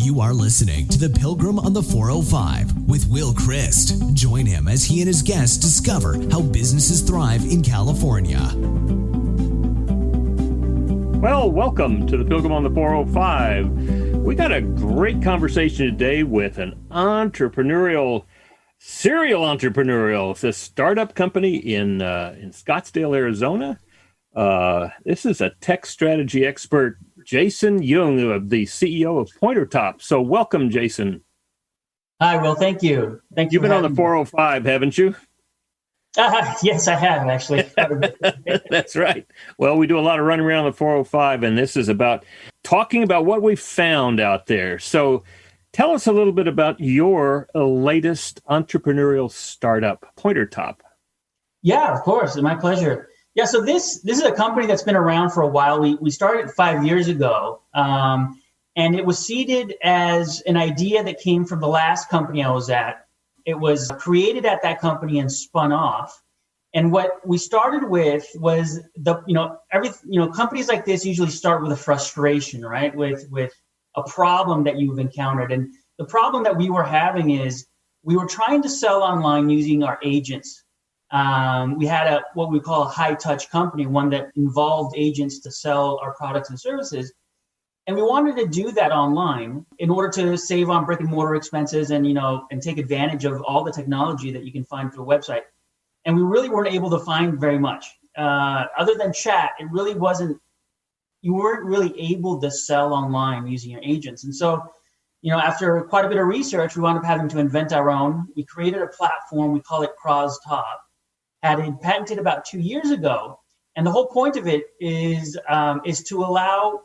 You are listening to The Pilgrim on the 405 with Will Christ. Join him as he and his guests discover how businesses thrive in California. Well, welcome to The Pilgrim on the 405. We got a great conversation today with an serial entrepreneurial. It's a startup company in Scottsdale, Arizona. This is a tech strategy expert, Jason Junge, the CEO of Pointer Top. So welcome, Jason. Hi, Will. Thank you. You've been on the 405, haven't you? Yes, I have, actually. That's right. Well, we do a lot of running around the 405, and this is about talking about what we found out there. So tell us a little bit about your latest entrepreneurial startup, Pointer Top. Yeah, of course. My pleasure. Yeah, so this is a company that's been around for a while. We started 5 years ago, and it was seeded as an idea that came from the last company I was at. It was created at that company and spun off. And what we started with was companies like this usually start with a frustration, right? With a problem that you've encountered. And the problem that we were having is we were trying to sell online using our agents. We had what we call a high touch company, one that involved agents to sell our products and services. And we wanted to do that online in order to save on brick and mortar expenses and take advantage of all the technology that you can find through a website. And we really weren't able to find very much. Other than chat, you weren't really able to sell online using your agents. And so, after quite a bit of research, we wound up having to invent our own. We created a platform, we call it Crosstalk. Had it patented about 2 years ago. And the whole point of it is to allow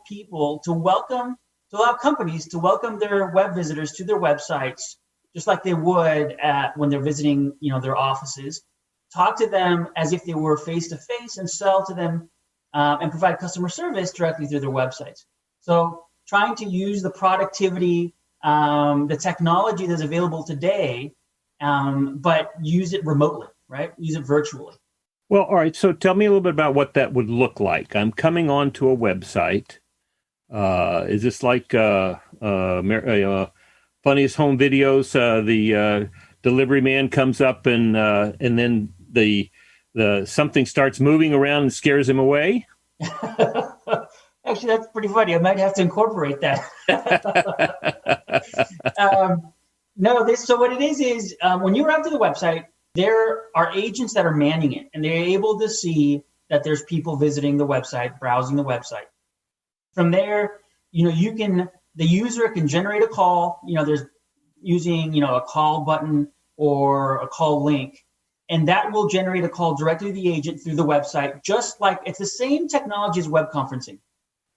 companies to welcome their web visitors to their websites, just like they would when they're visiting, their offices, talk to them as if they were face to face and sell to them and provide customer service directly through their websites. So trying to use the productivity, the technology that's available today, but use it remotely. Right? Use it virtually. Well, all right. So tell me a little bit about what that would look like. I'm coming onto a website. Is this like Funniest Home Videos? The delivery man comes up and then the something starts moving around and scares him away? Actually, that's pretty funny. I might have to incorporate that. So what it is when you arrive to the website, there are agents that are manning it, and they're able to see that there's people visiting the website, browsing the website. From there, the user can generate a call. There's using a call button or a call link, and that will generate a call directly to the agent through the website. Just like it's the same technology as web conferencing.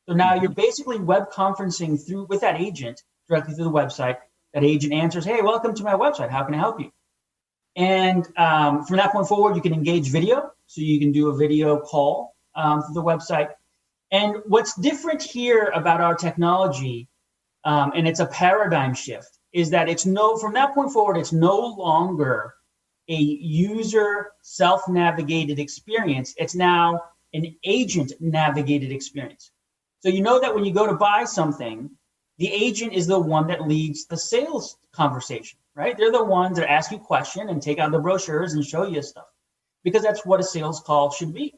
So now you're basically web conferencing with that agent directly through the website. That agent answers, "Hey, welcome to my website. How can I help you?" And from that point forward, you can engage video. So you can do a video call through the website. And what's different here about our technology, and it's a paradigm shift, is that from that point forward, it's no longer a user self-navigated experience. It's now an agent-navigated experience. So that when you go to buy something, the agent is the one that leads the sales conversation. Right? They're the ones that ask you questions and take out the brochures and show you stuff, because that's what a sales call should be.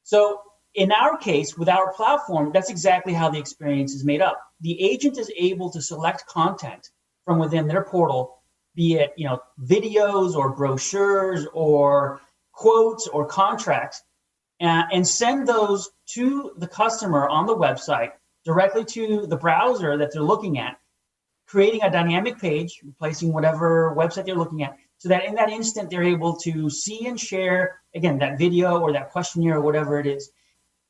So in our case, with our platform, that's exactly how the experience is made up. The agent is able to select content from within their portal, be it videos or brochures or quotes or contracts, and send those to the customer on the website directly to the browser that they're looking at, creating a dynamic page, replacing whatever website they're looking at, so that in that instant, they're able to see and share, again, that video or that questionnaire or whatever it is.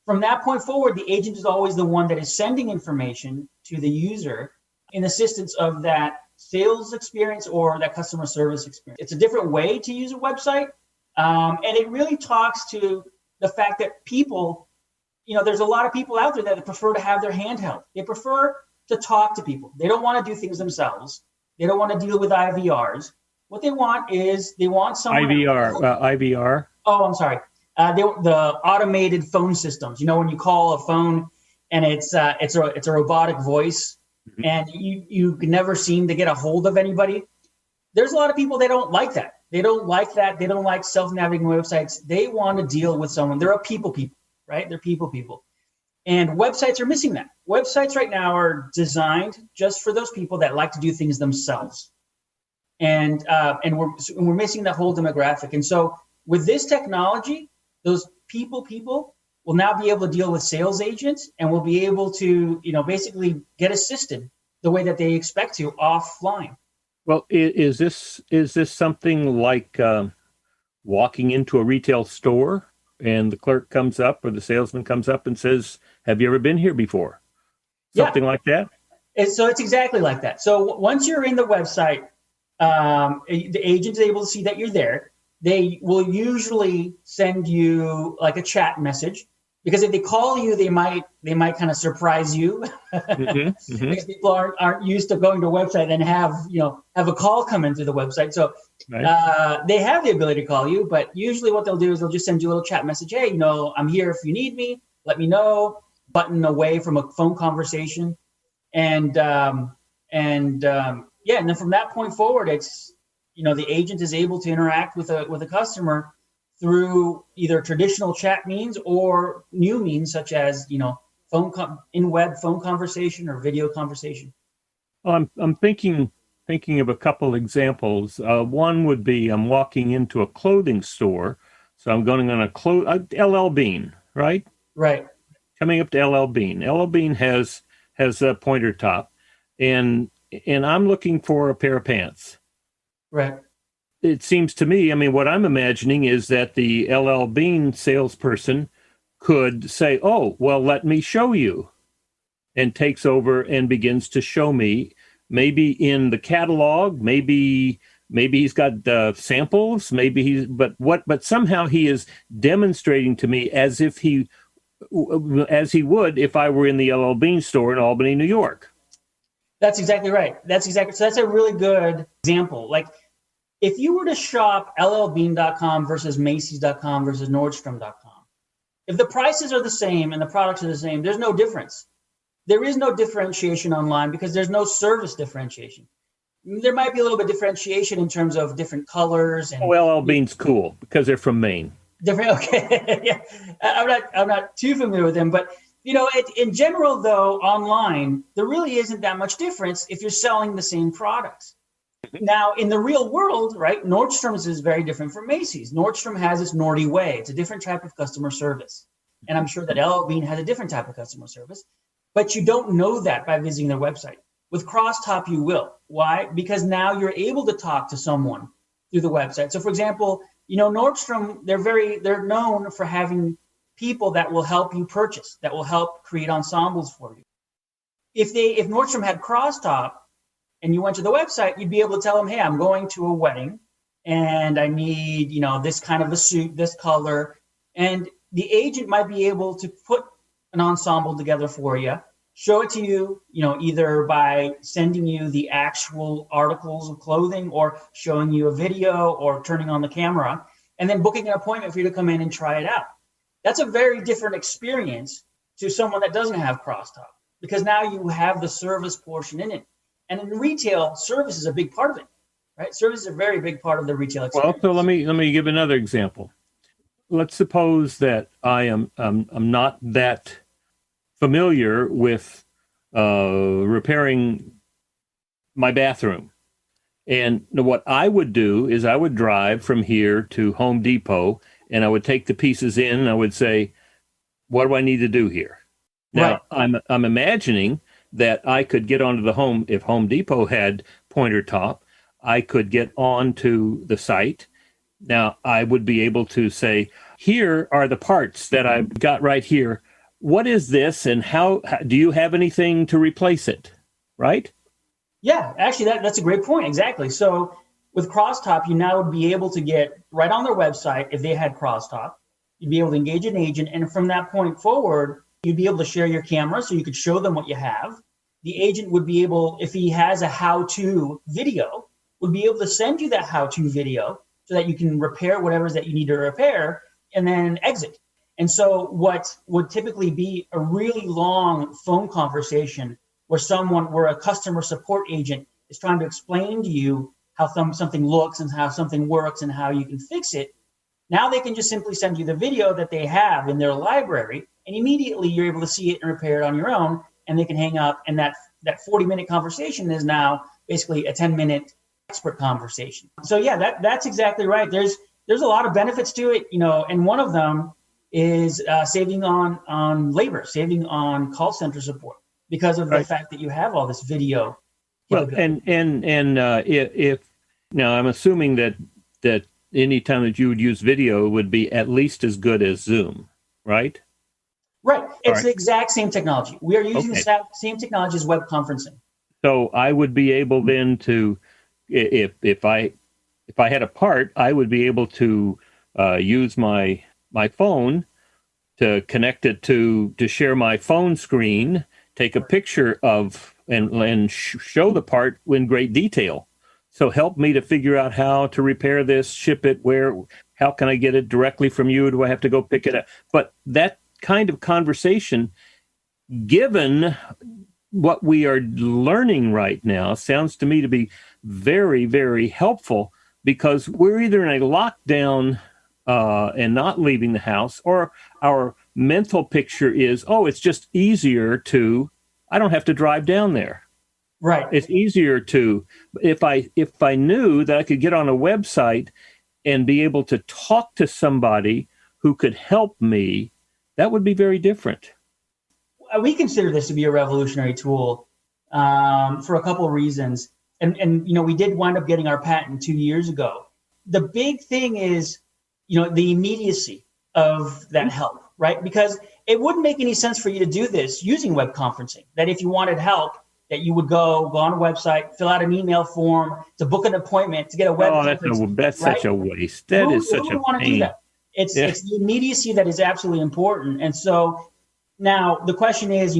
From that point forward, the agent is always the one that is sending information to the user in assistance of that sales experience or that customer service experience. It's a different way to use a website, and it really talks to the fact that people, there's a lot of people out there that prefer to have their hand held. They prefer to talk to people. They don't want to do things themselves. They don't want to deal with IVRs. What they want is someone. IVR. Oh, I'm sorry. The automated phone systems. When you call a phone and it's a robotic voice and you can never seem to get a hold of anybody. There's a lot of people that don't like that. They don't like that. They don't like self-navigating websites. They want to deal with someone. They're a people, right? They're people. And websites are missing that. Websites right now are designed just for those people that like to do things themselves. And we're missing that whole demographic. And so with this technology, those people will now be able to deal with sales agents and will be able to, basically get assisted the way that they expect to offline. Well, is this something like walking into a retail store and the clerk comes up or the salesman comes up and says, "Have you ever been here before?" Something like that? So it's exactly like that. So once you're in the website, the agent is able to see that you're there. They will usually send you like a chat message, because if they call you, they might kind of surprise you because people aren't used to going to a website and have a call come in through the website. So they have the ability to call you, but usually what they'll do is they'll just send you a little chat message. Hey, I'm here if you need me. Let me know. Button away from a phone conversation, and then from that point forward, it's the agent is able to interact with a customer through either traditional chat means or new means such as in-web phone conversation or video conversation. Well, I'm thinking of a couple examples. One would be I'm walking into a clothing store, so I'm going on LL Bean, right? Right. Coming up to LL Bean. LL Bean has a pointer top, and I'm looking for a pair of pants. Right. It seems to me, what I'm imagining is that the LL Bean salesperson could say, "Oh, well, let me show you," and takes over and begins to show me, maybe in the catalog, maybe he's got samples, but somehow he is demonstrating to me as he would if I were in the LL Bean store in Albany, New York. That's exactly right. So that's a really good example. Like, if you were to shop llbean.com versus Macy's.com versus Nordstrom.com, if the prices are the same and the products are the same, there's no difference. There is no differentiation online because there's no service differentiation. There might be a little bit of differentiation in terms of different colors. And LL Bean's cool because they're from Maine. Different, okay. Yeah, I'm not too familiar with them, but in general though, online there really isn't that much difference if you're selling the same products. Now, in the real world, right, Nordstrom's is very different from Macy's. Nordstrom has its Nordy way. It's a different type of customer service. And I'm sure that LL Bean has a different type of customer service. But you don't know that by visiting their website. With Crosstalk, you will. Why? Because now you're able to talk to someone through the website. So, for example, Nordstrom, they're known for having people that will help you purchase, that will help create ensembles for you. If Nordstrom had Crosstalk, and you went to the website, you'd be able to tell them, hey, I'm going to a wedding and I need, this kind of a suit, this color. And the agent might be able to put an ensemble together for you, show it to you, either by sending you the actual articles of clothing or showing you a video or turning on the camera and then booking an appointment for you to come in and try it out. That's a very different experience to someone that doesn't have Crosstalk, because now you have the service portion in it. And in retail, service is a big part of it, right? Service is a very big part of the retail experience. Well, so let me give another example. Let's suppose that I'm not that familiar with repairing my bathroom, and what I would do is I would drive from here to Home Depot, and I would take the pieces in, and I would say, "What do I need to do here?" Now, right. I'm imagining that I could get onto if Home Depot had pointer top, I could get onto the site. Now, I would be able to say, here are the parts that I've got right here. What is this, and how do you have anything to replace it, right? Yeah, actually, that's a great point. Exactly. So with Crosstalk, you now would be able to get right on their website, if they had Crosstalk, you'd be able to engage an agent, and from that point forward, you'd be able to share your camera so you could show them what you have. The agent would be able, if he has a how-to video, would be able to send you that how-to video so that you can repair whatever it is that you need to repair and then exit. And so what would typically be a really long phone conversation where a customer support agent is trying to explain to you how something looks and how something works and how you can fix it. Now they can just simply send you the video that they have in their library, and immediately you're able to see it and repair it on your own, and they can hang up, and that 40-minute conversation is now basically a 10-minute expert conversation. So yeah, that's exactly right. There's a lot of benefits to it, and one of them is saving on labor, saving on call center support because of the fact that you have all this video. Well, and if now I'm assuming that any time that you would use video would be at least as good as Zoom, right? Right. It's the exact same technology. We are using the same technology as web conferencing. So I would be able then to, if I had a part, I would be able to use my phone to connect it to share my phone screen, take a picture of and show the part in great detail. So help me to figure out how to repair this, ship it, how can I get it directly from you? Do I have to go pick it up? But that kind of conversation, given what we are learning right now, sounds to me to be very, very helpful, because we're either in a lockdown and not leaving the house, or our mental picture is, it's just easier I don't have to drive down there. Right. It's easier if I knew that I could get on a website and be able to talk to somebody who could help me, that would be very different. We consider this to be a revolutionary tool for a couple of reasons. And we did wind up getting our patent 2 years ago. The big thing is, the immediacy of that help, right? Because it wouldn't make any sense for you to do this using web conferencing, that if you wanted help, that you would go on a website, fill out an email form to book an appointment to get a web conference. That's right? Such a waste. That is such a want to pain. do that? It's the immediacy that is absolutely important. And so now the question is,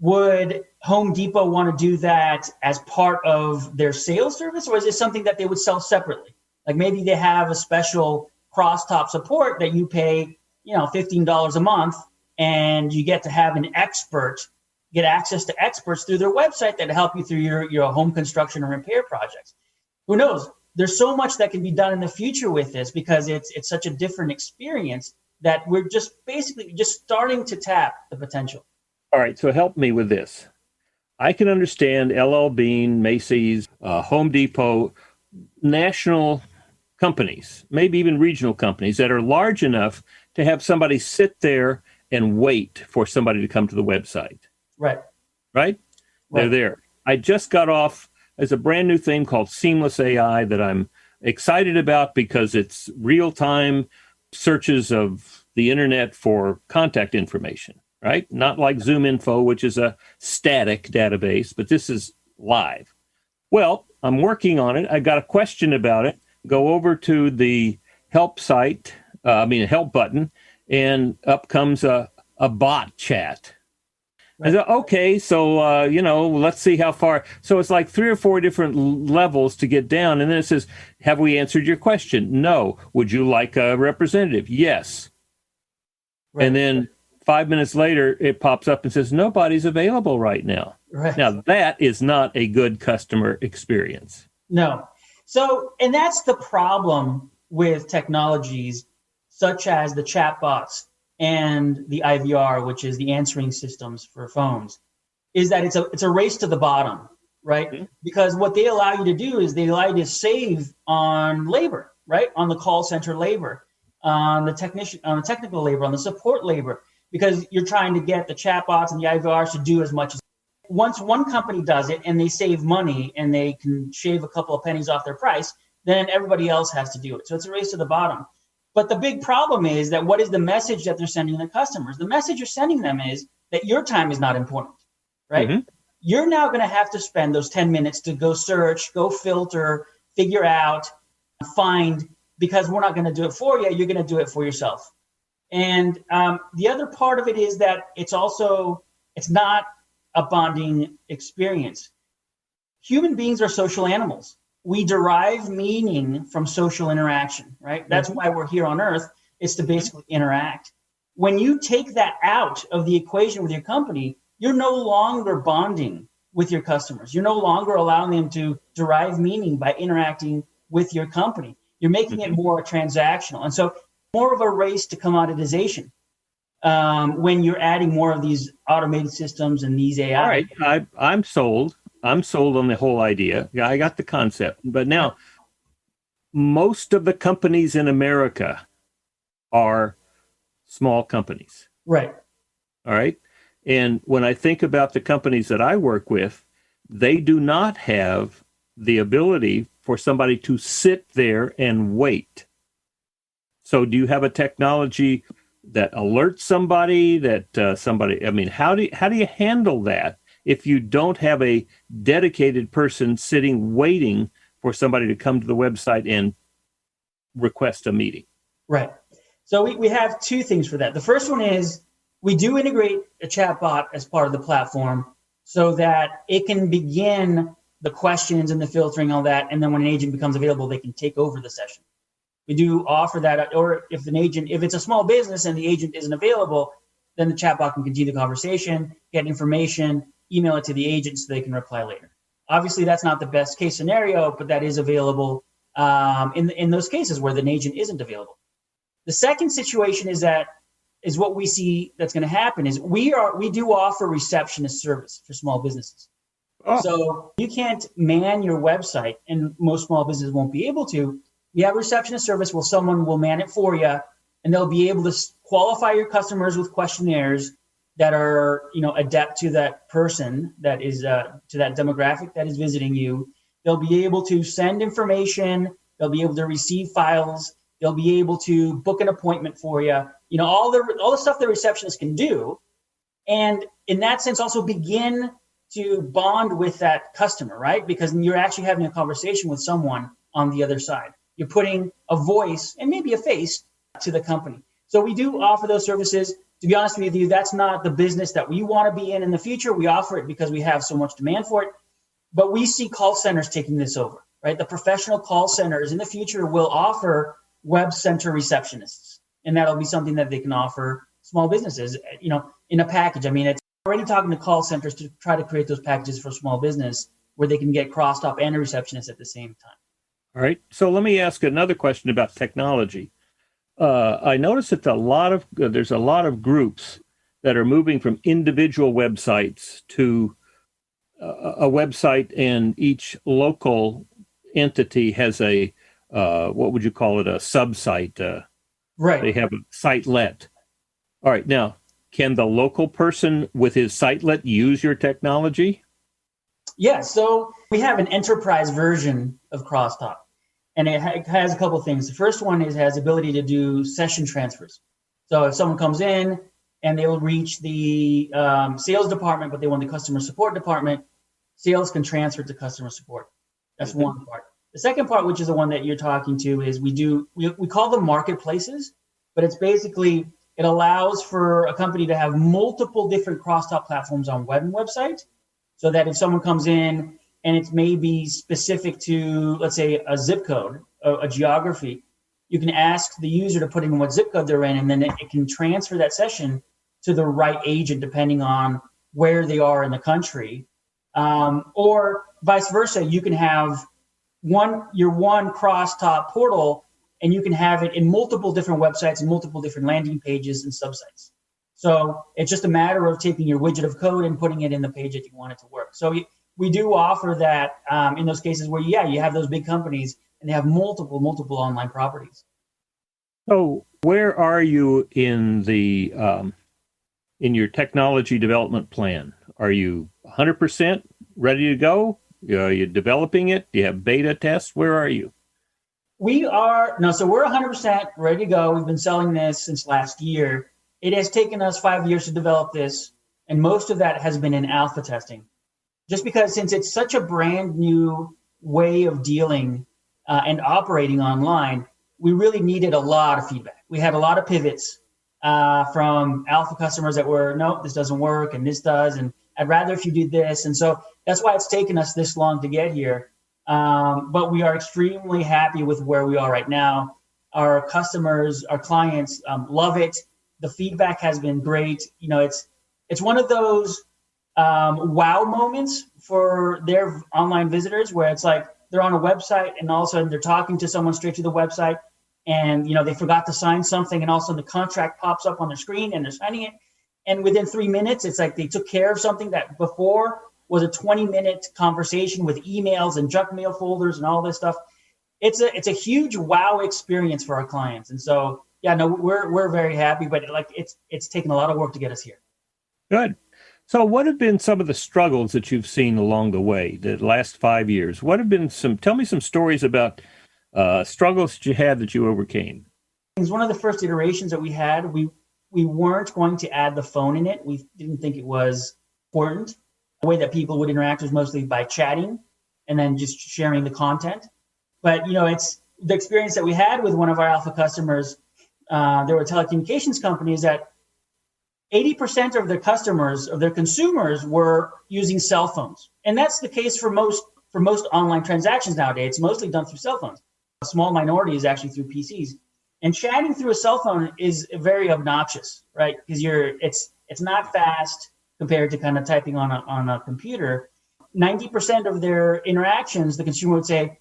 would Home Depot want to do that as part of their sales service, or is it something that they would sell separately? Like maybe they have a special Crosstalk support that you pay, $15 a month, and you get to have an expert, get access to experts through their website that help you through your home construction and repair projects. Who knows? There's so much that can be done in the future with this, because it's such a different experience that we're just basically starting to tap the potential. All right, so help me with this. I can understand LL Bean, Macy's, Home Depot, national companies, maybe even regional companies that are large enough to have somebody sit there and wait for somebody to come to the website. Right? They're there. I just got off as a brand new thing called Seamless AI that I'm excited about, because it's real-time searches of the internet for contact information, right? Not like Zoom Info, which is a static database, but this is live. Well, I'm working on it. I got a question about it. Go over to the help help button, and up comes a bot chat. I said, okay, so, let's see how far. So it's like 3 or 4 different levels to get down. And then it says, have we answered your question? No. Would you like a representative? Yes. Right. And then 5 minutes later, it pops up and says, nobody's available right now. Right. Now, that is not a good customer experience. No. So, and that's the problem with technologies such as the chatbots and the IVR, which is the answering systems for phones, is that it's a race to the bottom, right? Mm-hmm. Because what they allow you to do is they allow you to save on labor, right? On the call center labor, on the technical labor, on the support labor, because you're trying to get the chatbots and the IVRs to do as much as. Once one company does it and they save money and they can shave a couple of pennies off their price, then everybody else has to do it. So it's a race to the bottom. But the big problem is that what is the message that they're sending the customers? The message you're sending them is that your time is not important, right? Mm-hmm. You're now going to have to spend those 10 minutes to go search, go filter, figure out, find, because we're not going to do it for you. You're going to do it for yourself. And the other part of it is that it's not a bonding experience. Human beings are social animals. We derive meaning from social interaction, right? That's why we're here on Earth, is to basically interact. When you take that out of the equation with your company, you're no longer bonding with your customers. You're no longer allowing them to derive meaning by interacting with your company. You're making it more transactional. And so more of a race to commoditization when you're adding more of these automated systems and these AI. All right, I'm sold. I'm sold on the whole idea. Yeah, I got the concept. But now, most of the companies in America are small companies. Right. All right. And when I think about the companies that I work with, they do not have the ability for somebody to sit there and wait. So do you have a technology that alerts somebody I mean, how do you handle that if you don't have a dedicated person sitting waiting for somebody to come to the website and request a meeting? Right. So we have two things for that. The first one is we do integrate a chatbot as part of the platform so that it can begin the questions and the filtering, all that. And then when an agent becomes available, they can take over the session. We do offer that. Or if it's a small business and the agent isn't available, then the chatbot can continue the conversation, get information, email it to the agent so they can reply later. Obviously, that's not the best case scenario, but that is available in those cases where the agent isn't available. The second situation is what we see that's going to happen is we do offer receptionist service for small businesses. Oh. So you can't man your website, and most small businesses won't be able to. We have a receptionist service where someone will man it for you, and they'll be able to qualify your customers with questionnaires that are, adept to that person that is to that demographic that is visiting you. They'll be able to send information. They'll be able to receive files. They'll be able to book an appointment for you. All the stuff the receptionist can do, and in that sense, also begin to bond with that customer, right? Because you're actually having a conversation with someone on the other side. You're putting a voice and maybe a face to the company. So we do offer those services. To be honest with you, that's not the business that we want to be in the future. We offer it because we have so much demand for it. But we see call centers taking this over, right? The professional call centers in the future will offer web center receptionists. And that'll be something that they can offer small businesses, in a package. I mean, it's already talking to call centers to try to create those packages for small business where they can get Crosstalk and a receptionist at the same time. All right. So let me ask another question about technology. I noticed that there's a lot of groups that are moving from individual websites to a website, and each local entity has a what would you call it? A sub-site. Right. They have a sitelet. All right. Now, can the local person with his sitelet use your technology? Yeah. So we have an enterprise version of Crosstalk, and it has a couple of things. The first one is it has the ability to do session transfers. So if someone comes in and they will reach the sales department, but they want the customer support department, sales can transfer to customer support. That's one part. The second part, which is the one that you're talking to, is we call them marketplaces, but it's basically, it allows for a company to have multiple different Crosstalk platforms on web and website, so that if someone comes in and it's maybe specific to, let's say, a zip code, a geography, you can ask the user to put in what zip code they're in, and then it can transfer that session to the right agent depending on where they are in the country. Or vice versa, you can have your one Crosstalk portal, and you can have it in multiple different websites and multiple different landing pages and subsites. So it's just a matter of taking your widget of code and putting it in the page that you want it to work. So we do offer that in those cases where, you have those big companies and they have multiple online properties. So where are you in the in your technology development plan? Are you 100% ready to go? Are you developing it? Do you have beta tests? Where are you? We're 100% ready to go. We've been selling this since last year. It has taken us 5 years to develop this, and most of that has been in alpha testing. Just because since it's such a brand new way of dealing and operating online, we really needed a lot of feedback. We had a lot of pivots from alpha customers that were, no, this doesn't work, and this does, and I'd rather if you did this. And so that's why it's taken us this long to get here. But we are extremely happy with where we are right now. Our customers, our clients love it. The feedback has been great. It's one of those wow moments for their online visitors, where it's like they're on a website and all of a sudden they're talking to someone straight to the website, and they forgot to sign something, and all of a sudden the contract pops up on their screen and they're signing it, and within 3 minutes it's like they took care of something that before was a 20-minute conversation with emails and junk mail folders and all this stuff. It's a huge wow experience for our clients. And so we're very happy, but it's taken a lot of work to get us here. Good. So what have been some of the struggles that you've seen along the way, the last 5 years? What have been tell me some stories about struggles that you had that you overcame. It was one of the first iterations that we had. We weren't going to add the phone in it. We didn't think it was important. The way that people would interact was mostly by chatting and then just sharing the content. But, it's the experience that we had with one of our alpha customers. There were telecommunications companies that 80% of their customers, of their consumers, were using cell phones. And that's the case for most online transactions nowadays. It's mostly done through cell phones. A small minority is actually through PCs. And chatting through a cell phone is very obnoxious, right? Because it's not fast compared to kind of typing on a computer. 90% of their interactions, the consumer would say,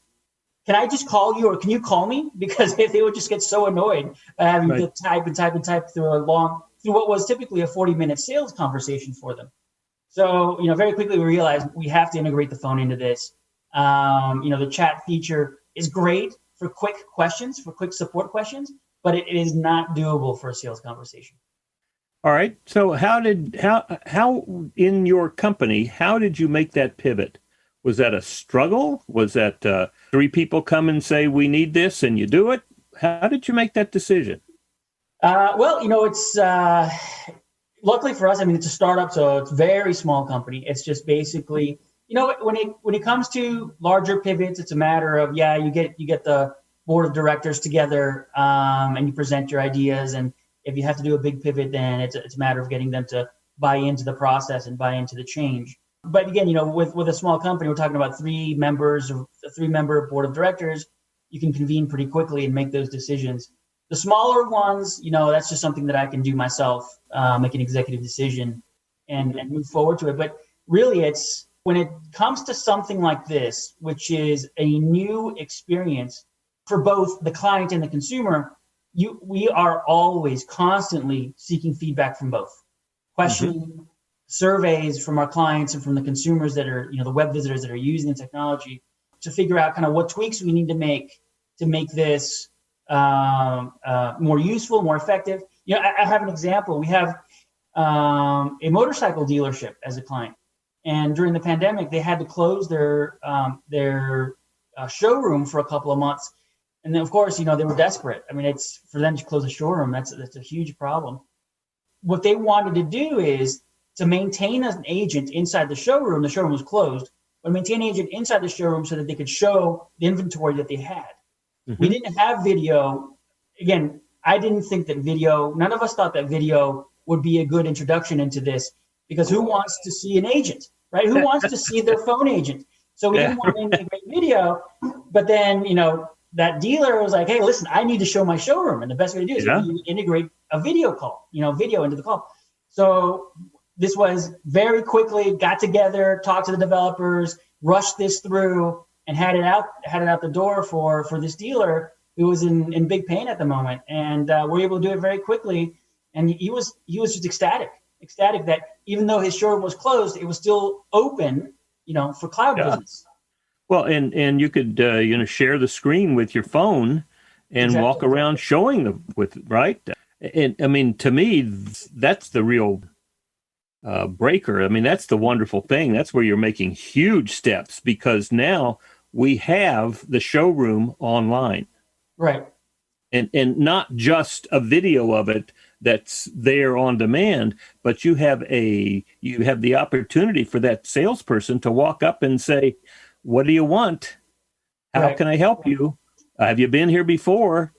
"Can I just call you, or can you call me?" Because they would just get so annoyed by having to type through what was typically a 40-minute sales conversation for them. So, very quickly we realized we have to integrate the phone into this. The chat feature is great for quick questions, for quick support questions, but it is not doable for a sales conversation. All right. So how in your company, how did you make that pivot? Was that a struggle? Was that 3 people come and say, "We need this," and you do it? How did you make that decision? It's luckily for us. I mean, it's a startup, so it's a very small company. It's just basically, when it comes to larger pivots, it's a matter of you get the board of directors together and you present your ideas. And if you have to do a big pivot, then it's a matter of getting them to buy into the process and buy into the change. But again, with a small company, we're talking about 3 members or a 3-member board of directors. You can convene pretty quickly and make those decisions. The smaller ones, that's just something that I can do myself, make an executive decision and move forward to it. But really, it's when it comes to something like this, which is a new experience for both the client and the consumer, we are always constantly seeking feedback from both, questioning surveys from our clients and from the consumers that are, the web visitors that are using the technology, to figure out kind of what tweaks we need to make this more useful, more effective. I have an example. We have a motorcycle dealership as a client, and during the pandemic, they had to close their showroom for a couple of months. And then, of course, they were desperate. I mean, it's for them to close a showroom. That's a huge problem. What they wanted to do is to maintain an agent inside the showroom. The showroom was closed, but maintain an agent inside the showroom so that they could show the inventory that they had. We didn't have video. Again, I didn't think that video, none of us thought that video would be a good introduction into this, because who wants to see an agent, right? Who wants to see their phone agent? So we didn't want to integrate video, but then, that dealer was like, "Hey, listen, I need to show my showroom." And the best way to do it is you integrate a video call, video into the call. So this was very quickly got together, talked to the developers, rushed this through, and had it out the door for this dealer who was in big pain at the moment. And we're able to do it very quickly. And he was just ecstatic that even though his showroom was closed, it was still open, for cloud business. Well, and you could share the screen with your phone and walk around showing them right. And I mean, to me, that's the real breaker. I mean, that's the wonderful thing. That's where you're making huge steps, because now we have the showroom online. Right. And not just a video of it that's there on demand, but you have the opportunity for that salesperson to walk up and say, "What do you want? How can I help you? Have you been here before?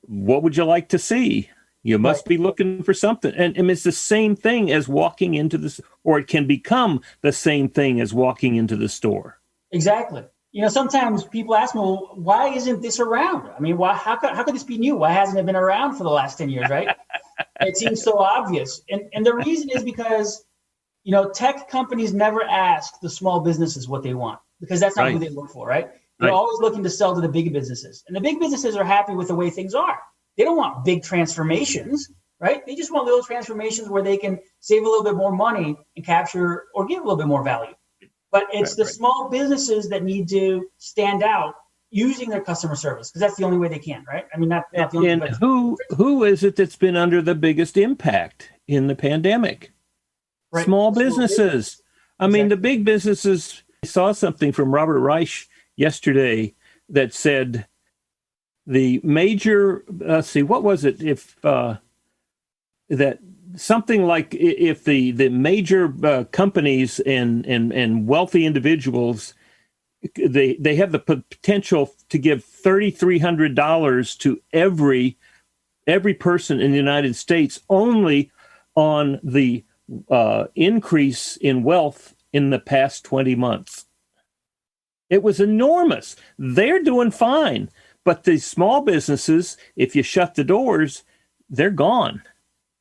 What would you like to see? You must be looking for something." And it's the same thing as walking into this, or it can become the same thing as walking into the store. Exactly. Sometimes people ask me, "Well, why isn't this around? I mean, how could this be new? Why hasn't it been around for the last 10 years, right?" It seems so obvious. And the reason is because tech companies never ask the small businesses what they want because that's not who they look for, right? They're always looking to sell to the big businesses. And the big businesses are happy with the way things are. They don't want big transformations, right? They just want little transformations where they can save a little bit more money and capture or give a little bit more value. But it's the small businesses that need to stand out using their customer service because that's the only way they can, right? I mean, not the only way. And who is it that's been under the biggest impact in the pandemic? Right. Small businesses. I mean, the big businesses. I saw something from Robert Reich yesterday that said the major, what was it? If that something like if the major companies and wealthy individuals, they have the potential to give $3,300 to every person in the United States only on the increase in wealth in the past 20 months. It was enormous. They're doing fine. But the small businesses, if you shut the doors, they're gone.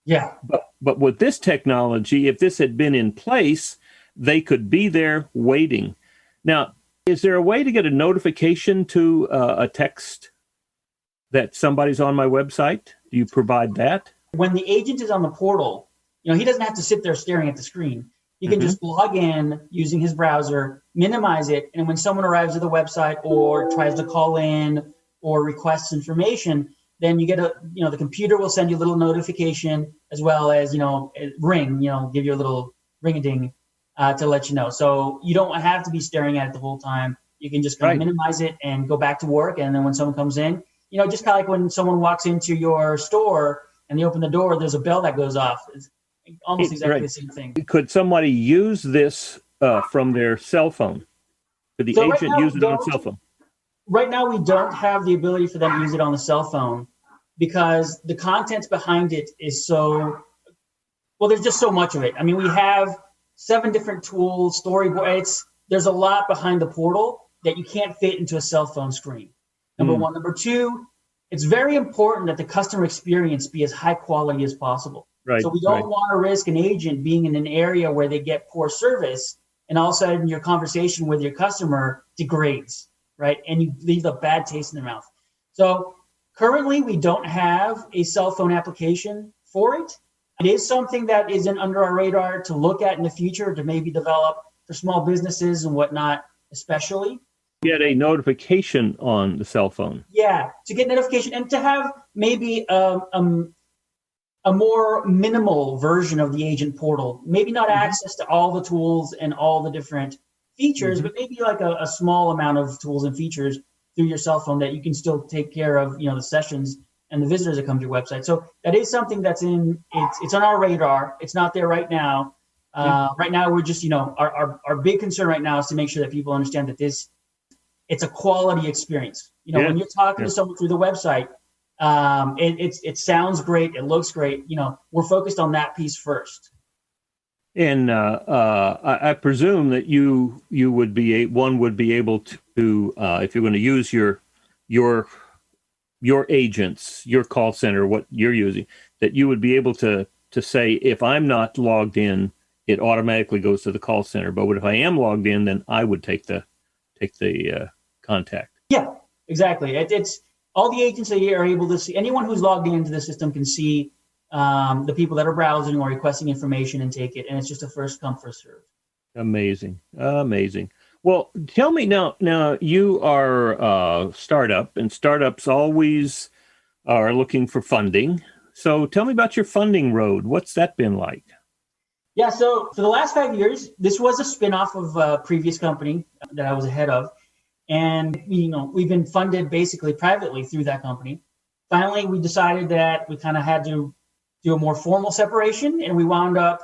Yeah. But with this technology, if this had been in place, they could be there waiting. Now, is there a way to get a notification to a text that somebody's on my website? Do you provide that? When the agent is on the portal, he doesn't have to sit there staring at the screen. He can just log in using his browser, minimize it, and when someone arrives at the website or tries to call in or requests information, then you get the computer will send you a little notification as well as, ring, give you a little ring-a-ding to let you know. So you don't have to be staring at it the whole time. You can just kind of minimize it and go back to work. And then when someone comes in, just kind of like when someone walks into your store and they open the door, there's a bell that goes off. It's almost exactly the same thing. Could somebody use this from their cell phone? Could the agent use it on a cell phone? Right now, we don't have the ability for them to use it on the cell phone because the content behind it is there's just so much of it. I mean, we have 7 different tools, storyboards. There's a lot behind the portal that you can't fit into a cell phone screen. Number one. Number two, it's very important that the customer experience be as high quality as possible. Right, so we don't want to risk an agent being in an area where they get poor service and all of a sudden your conversation with your customer degrades, right? And you leave a bad taste in their mouth. So currently we don't have a cell phone application for it. It is something that isn't under our radar to look at in the future to maybe develop for small businesses and whatnot, especially. Get a notification on the cell phone. Yeah, to get notification and to have maybe a more minimal version of the agent portal. Maybe not access to all the tools and all the different features, but maybe like a small amount of tools and features through your cell phone that you can still take care of, the sessions and the visitors that come to your website. So that is something that's it's on our radar. It's not there right now. Right now, we're just, our big concern right now is to make sure that people understand that it's a quality experience. When you're talking to someone through the website, it sounds great. It looks great. We're focused on that piece first. And I presume that you would be able to if you're going to use your agents, your call center, what you're using, that you would be able to say, if I'm not logged in, it automatically goes to the call center. But if I am logged in, then I would take the contact. Yeah, exactly. It's all the agents that are able to see. Anyone who's logged into the system can see the people that are browsing or requesting information and take it. And it's just a first come, first serve. Amazing. Well, tell me now you are a startup, and startups always are looking for funding. So tell me about your funding road. What's that been like? Yeah, so for the last 5 years, this was a spinoff of a previous company that I was a head of. And, we've been funded basically privately through that company. Finally, we decided that we kind of had to do a more formal separation, and we wound up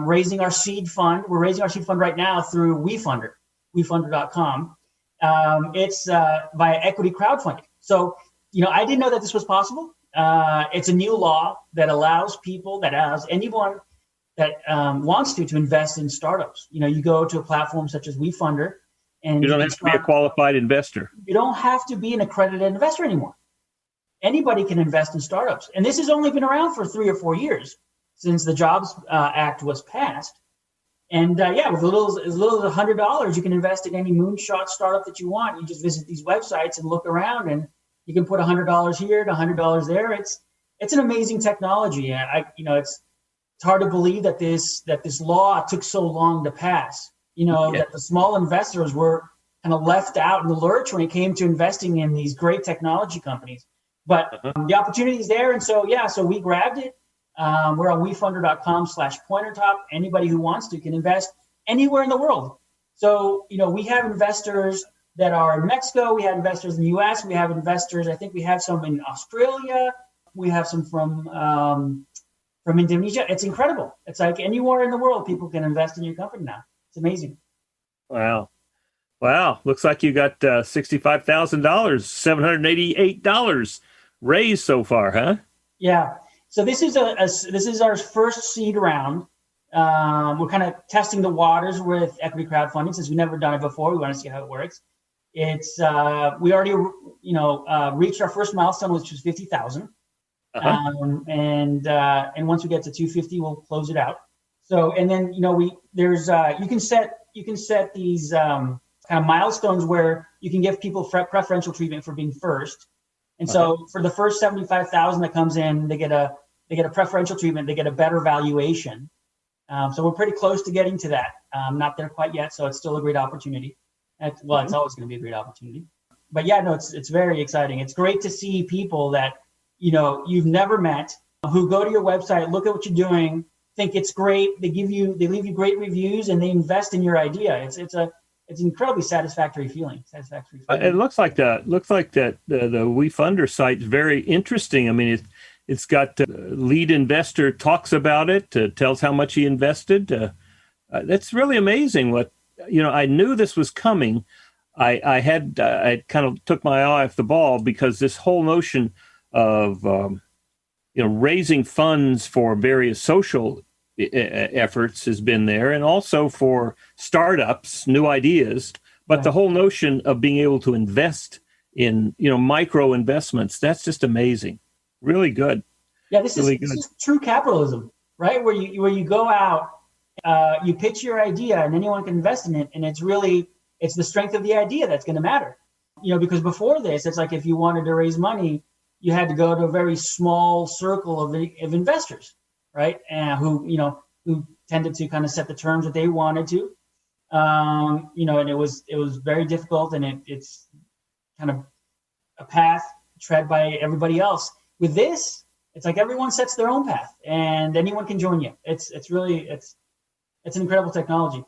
raising our seed fund. We're raising our seed fund right now through Wii Funder, WeFunder.com. It's via equity crowdfunding. So, I didn't know that this was possible. It's a new law that allows anyone that wants to invest in startups. You go to a platform such as Wii Funder, and you don't have to be a qualified investor. You don't have to be an accredited investor anymore. Anybody can invest in startups. And this has only been around for 3 or 4 years since the Jobs Act was passed. And yeah, with as little as $100, you can invest in any moonshot startup that you want. You just visit these websites and look around, and you can put $100 here to $100 there. It's an amazing technology. It's hard to believe that this law took so long to pass. That the small investors were kind of left out in the lurch when it came to investing in these great technology companies. But the opportunity is there, and so we grabbed it. We're on WeFunder.com/PointerTop. Anybody who wants to can invest anywhere in the world. So, we have investors that are in Mexico. We have investors in the U.S. We have investors. I think we have some in Australia. We have some from Indonesia. It's incredible. It's like anywhere in the world, people can invest in your company now. It's amazing. Wow. Looks like you got $65,000, $788 raised so far, huh? Yeah. So this is our first seed round. We're kind of testing the waters with equity crowdfunding since we've never done it before. We want to see how it works. It's we already reached our first milestone, which was 50,000. And once we get to 250, we'll close it out. So and then you can set these kind of milestones where you can give people preferential treatment for being first. And so for the first 75,000 that comes in, they get a preferential treatment. They get a better valuation. So we're pretty close to getting to that. Not there quite yet, so it's still a great opportunity. It's always going to be a great opportunity. But yeah, no, it's very exciting. It's great to see people that you've never met who go to your website, look at what you're doing, think it's great. They leave you great reviews, and they invest in your idea. It's an incredibly satisfactory feeling. It looks like the Wii Funder site is very interesting. I mean, it's got lead investor talks about it, tells how much he invested. That's really amazing. I knew this was coming. I kind of took my eye off the ball because this whole notion of raising funds for various social efforts has been there, and also for startups, new ideas. But the whole notion of being able to invest in micro investments, that's just amazing. Really good. Yeah, this is true capitalism, right? Where you go out, you pitch your idea, and anyone can invest in it, and it's the strength of the idea that's going to matter. Because before this, it's like if you wanted to raise money, you had to go to a very small circle of investors, right? And who tended to kind of set the terms that they wanted to, and it was very difficult, and it's kind of a path tread by everybody else. With this, it's like everyone sets their own path, and anyone can join you. It's an incredible technology,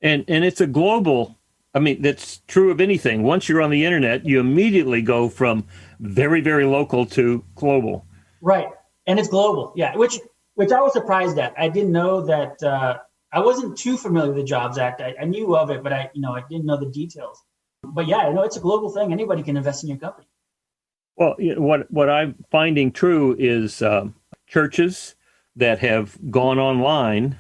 and it's a global. I mean, that's true of anything. Once you're on the internet, you immediately go from very, very local to global. Right. And it's global. Yeah. Which I was surprised at. I didn't know that. I wasn't too familiar with the Jobs Act. I knew of it, but I didn't know the details. But yeah, it's a global thing. Anybody can invest in your company. Well, what I'm finding true is churches that have gone online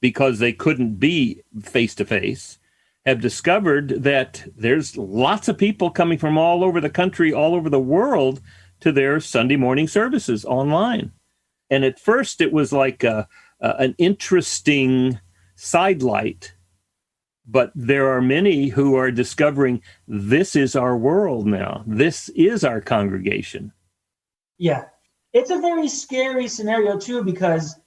because they couldn't be face to face have discovered that there's lots of people coming from all over the country, all over the world to their Sunday morning services online. And at first it was like an interesting sidelight, but there are many who are discovering this is our world now. This is our congregation. Yeah. It's a very scary scenario too, because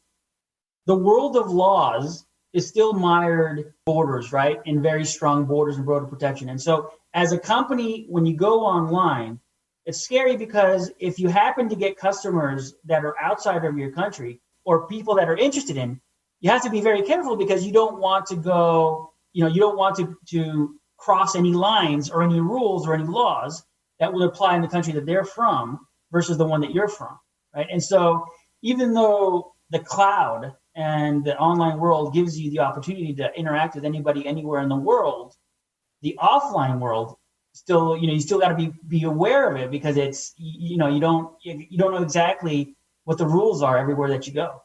the world of laws is still mired borders, right? In very strong borders and border protection. And so as a company, when you go online, it's scary because if you happen to get customers that are outside of your country or people that are interested in, you have to be very careful because you don't want to go, you don't want to cross any lines or any rules or any laws that will apply in the country that they're from versus the one that you're from, right? And so even though the cloud and the online world gives you the opportunity to interact with anybody anywhere in the world, the offline world still, you still got to be aware of it because it's, you don't know exactly what the rules are everywhere that you go.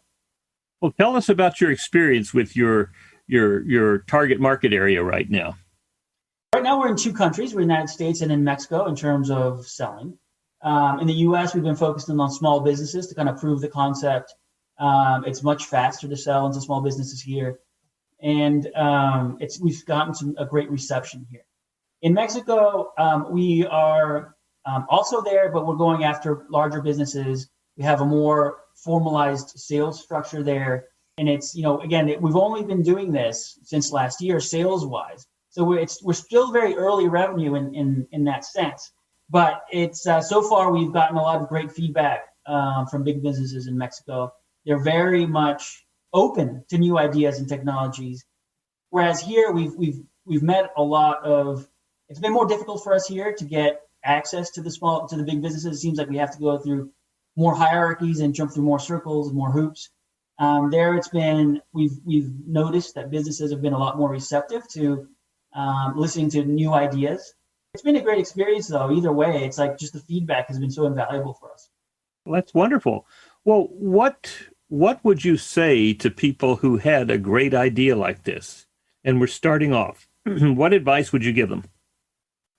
Well, tell us about your experience with your target market area right now. Right now, we're in 2 countries. We're in the United States and in Mexico in terms of selling. In the U.S., we've been focusing on small businesses to kind of prove the concept It's much faster to sell into small businesses here. And we've gotten a great reception here. In Mexico, we are also there, but we're going after larger businesses. We have a more formalized sales structure there. And it's, again, we've only been doing this since last year, sales-wise. So we're still very early revenue in that sense. But it's so far we've gotten a lot of great feedback from big businesses in Mexico. They're very much open to new ideas and technologies. Whereas here we've met a lot of. It's been more difficult for us here to get access to the big businesses. It seems like we have to go through more hierarchies and jump through more circles and more hoops. We've noticed that businesses have been a lot more receptive to listening to new ideas. It's been a great experience, though. Either way, it's like just the feedback has been so invaluable for us. Well, that's wonderful. Well, what would you say to people who had a great idea like this and were starting off? What advice would you give them?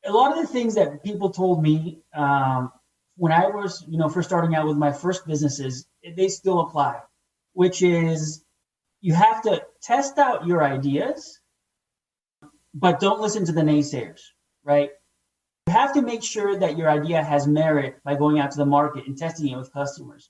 A lot of the things that people told me when I was, first starting out with my first businesses, they still apply, which is you have to test out your ideas, but don't listen to the naysayers, right? You have to make sure that your idea has merit by going out to the market and testing it with customers.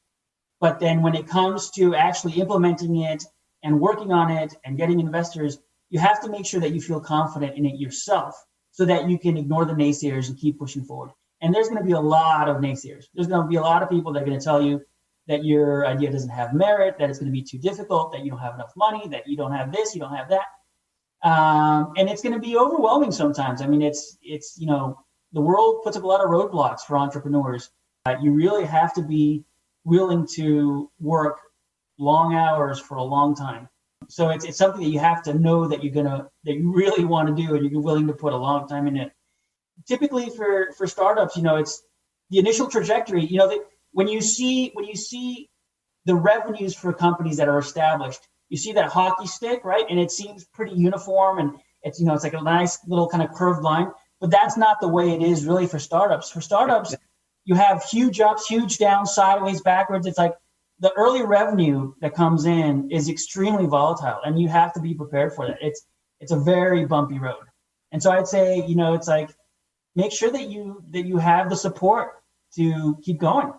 But then when it comes to actually implementing it and working on it and getting investors, you have to make sure that you feel confident in it yourself so that you can ignore the naysayers and keep pushing forward. And there's going to be a lot of naysayers. There's going to be a lot of people that are going to tell you that your idea doesn't have merit, that it's going to be too difficult, that you don't have enough money, that you don't have this, you don't have that. And it's going to be overwhelming sometimes. I mean, it's the world puts up a lot of roadblocks for entrepreneurs. You really have to be willing to work long hours for a long time. So it's something that you have to know that that you really want to do, and you're willing to put a long time in it. Typically for startups, it's the initial trajectory. When you see the revenues for companies that are established, you see that hockey stick, right? And it seems pretty uniform, and it's it's like a nice little kind of curved line. But that's not the way it is really for startups. For startups, you have huge ups, huge downs, sideways, backwards. It's like the early revenue that comes in is extremely volatile, and you have to be prepared for that. It's a very bumpy road. And so I'd say, it's like make sure that you have the support to keep going,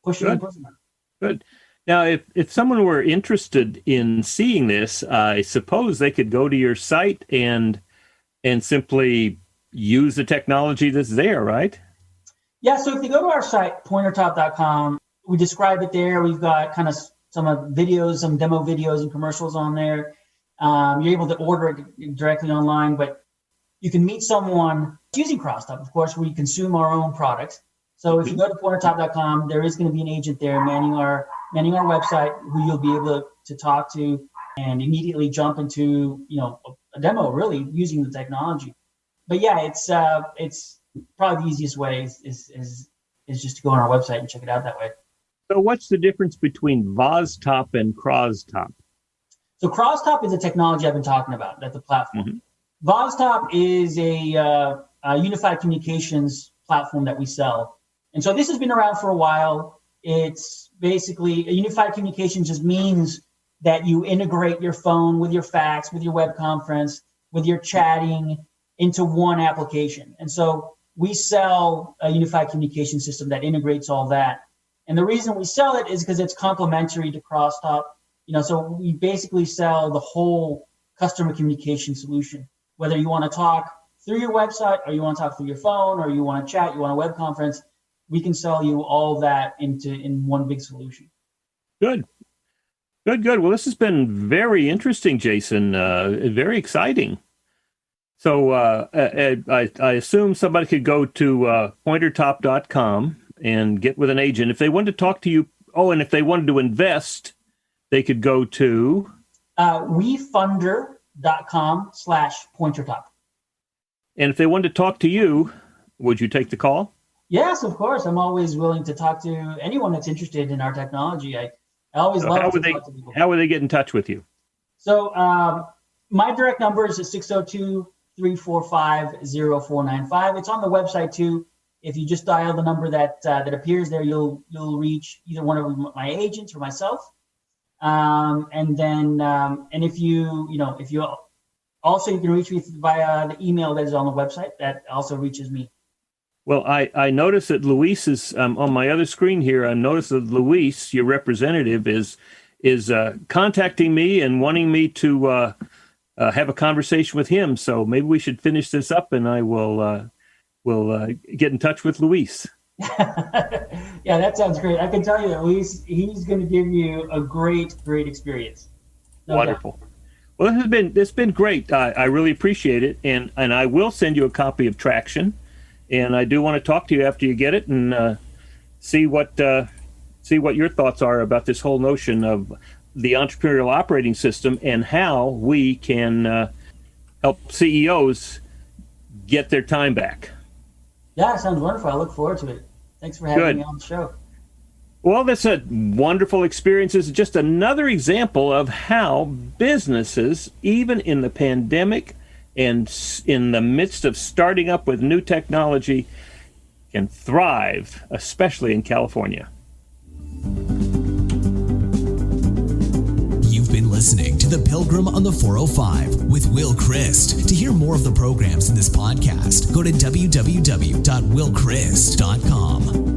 pushing and pushing. Good. Now, if someone were interested in seeing this, I suppose they could go to your site and simply use the technology that's there, right? Yeah, so if you go to our site, pointertop.com, we describe it there. We've got kind of some videos, some demo videos and commercials on there. You're able to order it directly online, but you can meet someone using Crosstalk, of course, where we consume our own products. So if you go to pointertop.com, there is going to be an agent there manning our website who you'll be able to talk to and immediately jump into a demo, really using the technology. But yeah, it's probably the easiest way is just to go on our website and check it out that way. So what's the difference between VozTop and Crosstalk? So Crosstalk is the technology I've been talking about. That's the platform. Mm-hmm. VozTop is a unified communications platform that we sell. And so this has been around for a while. It's basically a unified communication just means that you integrate your phone with your fax, with your web conference, with your chatting into one application. And so we sell a unified communication system that integrates all that. And the reason we sell it is because it's complementary to Crosstalk. So we basically sell the whole customer communication solution. Whether you want to talk through your website, or you want to talk through your phone, or you want to chat, you want a web conference, we can sell you all that in one big solution. Good. Well, this has been very interesting, Jason. Very exciting. So I assume somebody could go to pointertop.com and get with an agent. If they wanted to talk to you, and if they wanted to invest, they could go to WeFunder.com/pointertop. And if they wanted to talk to you, would you take the call? Yes, of course. I'm always willing to talk to anyone that's interested in our technology. I always love to talk to people. How would they get in touch with you? So my direct number is 602-345-0495. It's on the website too. If you just dial the number that appears there, you'll reach either one of my agents or myself. And if you also, you can reach me via the email that is on the website. That also reaches me. Well, I noticed that Luis is on my other screen here. I noticed that Luis, your representative, is contacting me and wanting me to have a conversation with him. So maybe we should finish this up, and I will get in touch with Luis. Yeah, that sounds great. I can tell you that Luis, he's going to give you a great experience. No Wonderful. doubt. Well, it's been great. I really appreciate it, and I will send you a copy of Traction, and I do want to talk to you after you get it and see what your thoughts are about this whole notion of the entrepreneurial operating system and how we can help CEOs get their time back. Yeah, it sounds wonderful. I look forward to it. Thanks for having me on the show. Well, that's a wonderful experience. It's just another example of how businesses, even in the pandemic and in the midst of starting up with new technology, can thrive, especially in California. You've been listening to The Pilgrim on the 405 with Will Christ. To hear more of the programs in this podcast, go to www.willchrist.com.